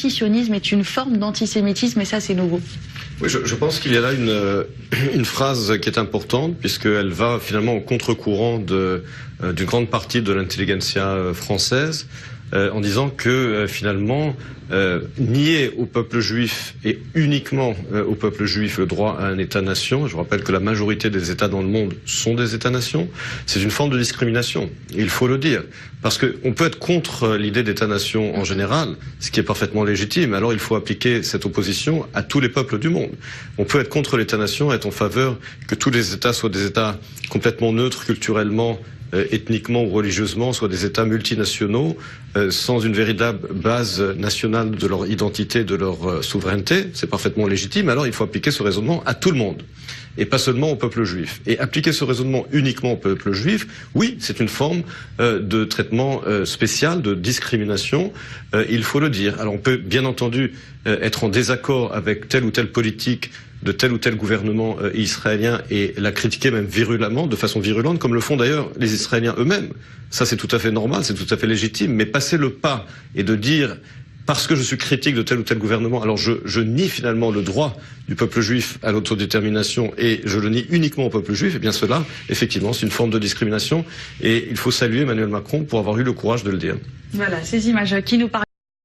l'antisionisme est une forme d'antisémitisme, et ça c'est nouveau. Oui, je pense qu'il y a là une phrase qui est importante, puisqu'elle va finalement au contre-courant d'une grande partie de l'intelligentsia française, en disant que finalement nier au peuple juif et uniquement au peuple juif le droit à un État-nation, je rappelle que la majorité des États dans le monde sont des États-nations, c'est une forme de discrimination, il faut le dire, parce qu'on peut être contre l'idée d'État-nation en général, ce qui est parfaitement légitime, alors il faut appliquer cette opposition à tous les peuples du monde. On peut être contre l'État-nation et être en faveur que tous les États soient des États complètement neutres culturellement, ethniquement ou religieusement, soit des États multinationaux, sans une véritable base nationale de leur identité, de leur souveraineté, c'est parfaitement légitime, alors il faut appliquer ce raisonnement à tout le monde, et pas seulement au peuple juif. Et appliquer ce raisonnement uniquement au peuple juif, oui, c'est une forme de traitement spécial, de discrimination, il faut le dire. Alors on peut bien entendu être en désaccord avec telle ou telle politique de tel ou tel gouvernement israélien et la critiquer même virulemment, de façon virulente, comme le font d'ailleurs les Israéliens eux-mêmes. Ça c'est tout à fait normal, c'est tout à fait légitime, mais passer le pas et de dire parce que je suis critique de tel ou tel gouvernement, alors je nie finalement le droit du peuple juif à l'autodétermination et je le nie uniquement au peuple juif, et bien cela, effectivement, c'est une forme de discrimination et il faut saluer Emmanuel Macron pour avoir eu le courage de le dire. Voilà, ces images qui nous parlent.